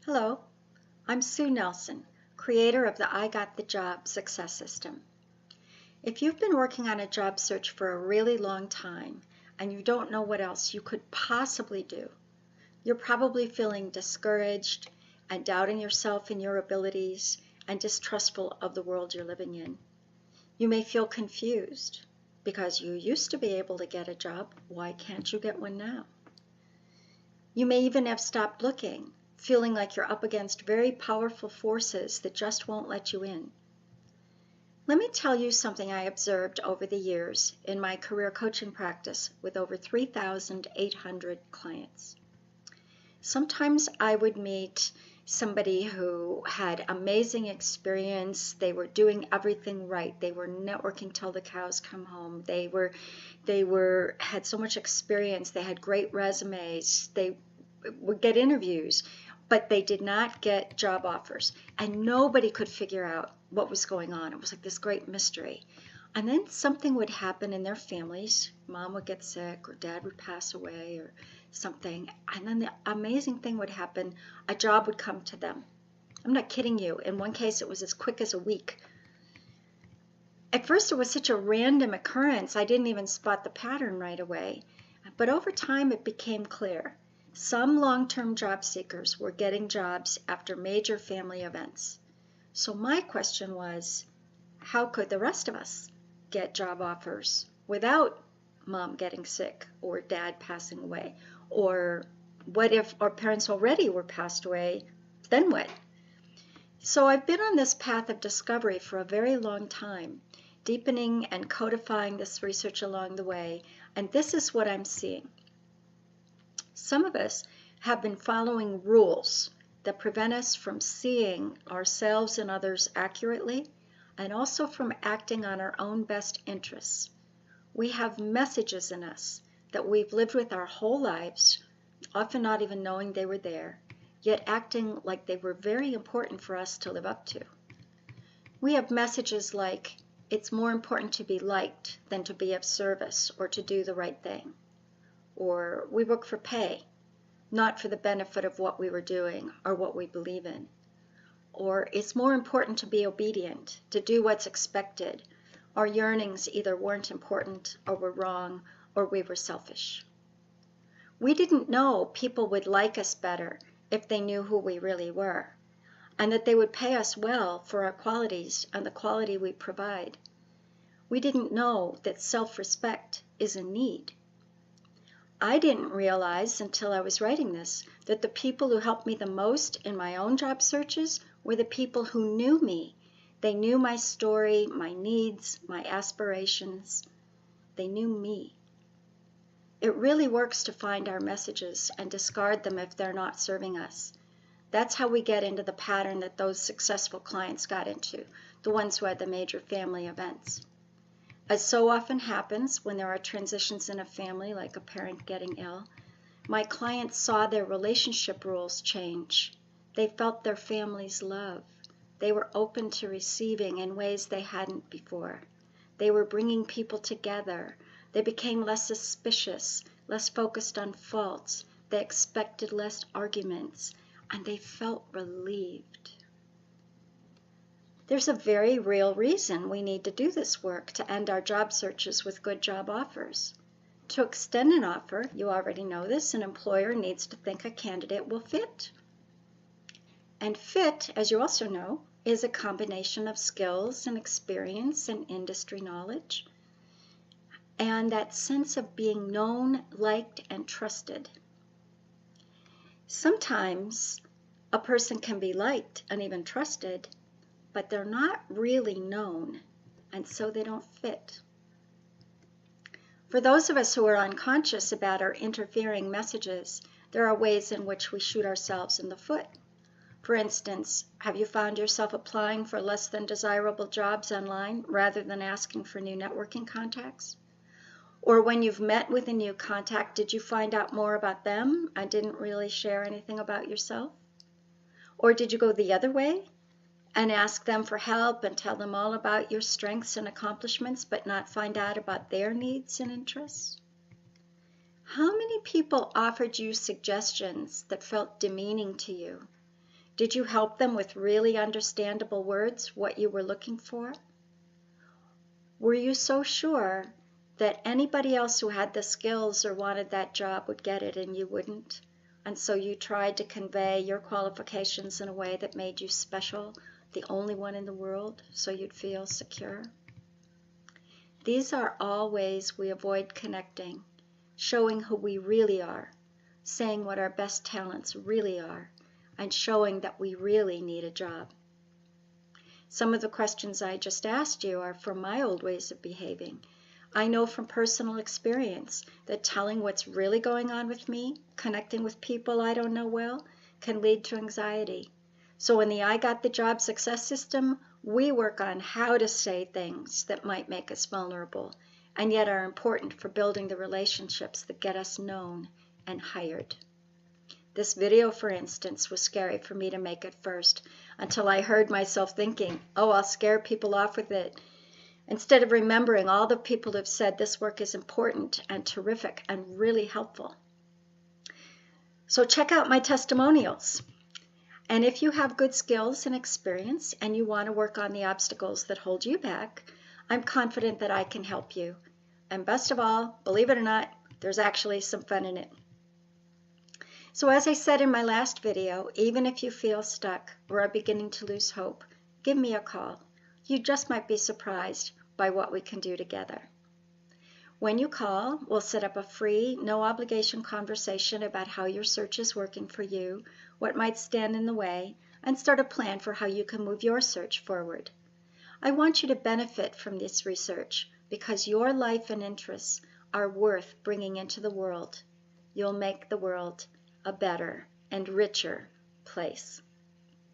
Hello, I'm Sue Nelson, creator of the I Got the Job Success System. If you've been working on a job search for a really long time and you don't know what else you could possibly do, you're probably feeling discouraged and doubting yourself and your abilities and distrustful of the world you're living in. You may feel confused because you used to be able to get a job. Why can't you get one now? You may even have stopped looking, feeling like you're up against very powerful forces that just won't let you in. Let me tell you something I observed over the years in my career coaching practice with over 3,800 clients. Sometimes I would meet somebody who had amazing experience. They were doing everything right. They were networking till the cows come home. They had so much experience. They had great resumes. They would get interviews, but they did not get job offers, and nobody could figure out what was going on. It was like this great mystery. And then something would happen in their families. Mom would get sick, or dad would pass away, or something. And then the amazing thing would happen. A job would come to them. I'm not kidding you. In one case, it was as quick as a week. At first, it was such a random occurrence, I didn't even spot the pattern right away. But over time, it became clear. Some long-term job seekers were getting jobs after major family events. So my question was, how could the rest of us get job offers without mom getting sick or dad passing away? Or what if our parents already were passed away? Then what? So I've been on this path of discovery for a very long time, deepening and codifying this research along the way, and this is what I'm seeing. Some of us have been following rules that prevent us from seeing ourselves and others accurately, and also from acting on our own best interests. We have messages in us that we've lived with our whole lives, often not even knowing they were there, yet acting like they were very important for us to live up to. We have messages like, it's more important to be liked than to be of service or to do the right thing. Or we work for pay, not for the benefit of what we were doing or what we believe in. Or it's more important to be obedient, to do what's expected. Our yearnings either weren't important or were wrong, or we were selfish. We didn't know people would like us better if they knew who we really were, and that they would pay us well for our qualities and the quality we provide. We didn't know that self-respect is a need. I didn't realize until I was writing this that the people who helped me the most in my own job searches were the people who knew me. They knew my story, my needs, my aspirations. They knew me. It really works to find our messages and discard them if they're not serving us. That's how we get into the pattern that those successful clients got into, the ones who had the major family events. As so often happens when there are transitions in a family, like a parent getting ill, my clients saw their relationship rules change. They felt their family's love. They were open to receiving in ways they hadn't before. They were bringing people together. They became less suspicious, less focused on faults. They expected less arguments, and they felt relieved. There's a very real reason we need to do this work to end our job searches with good job offers. To extend an offer, you already know this, an employer needs to think a candidate will fit. And fit, as you also know, is a combination of skills and experience and industry knowledge, and that sense of being known, liked, and trusted. Sometimes a person can be liked and even trusted, but they're not really known, and so they don't fit. For those of us who are unconscious about our interfering messages, there are ways in which we shoot ourselves in the foot. For instance, have you found yourself applying for less than desirable jobs online rather than asking for new networking contacts? Or when you've met with a new contact, did you find out more about them and didn't really share anything about yourself? Or did you go the other way and ask them for help and tell them all about your strengths and accomplishments, but not find out about their needs and interests? How many people offered you suggestions that felt demeaning to you? Did you help them with really understandable words what you were looking for? Were you so sure that anybody else who had the skills or wanted that job would get it and you wouldn't? And so you tried to convey your qualifications in a way that made you special, the only one in the world, so you'd feel secure? These are all ways we avoid connecting, showing who we really are, saying what our best talents really are, and showing that we really need a job. Some of the questions I just asked you are from my old ways of behaving. I know from personal experience that telling what's really going on with me, connecting with people I don't know well, can lead to anxiety. So in the I Got the Job success system, we work on how to say things that might make us vulnerable and yet are important for building the relationships that get us known and hired. This video, for instance, was scary for me to make at first until I heard myself thinking, oh, I'll scare people off with it, instead of remembering all the people who've said this work is important and terrific and really helpful. So check out my testimonials. And if you have good skills and experience and you want to work on the obstacles that hold you back, I'm confident that I can help you. And best of all, believe it or not, there's actually some fun in it. So as I said in my last video, even if you feel stuck or are beginning to lose hope, give me a call. You just might be surprised by what we can do together. When you call, we'll set up a free, no obligation conversation about how your search is working for you, what might stand in the way, and start a plan for how you can move your search forward. I want you to benefit from this research because your life and interests are worth bringing into the world. You'll make the world a better and richer place.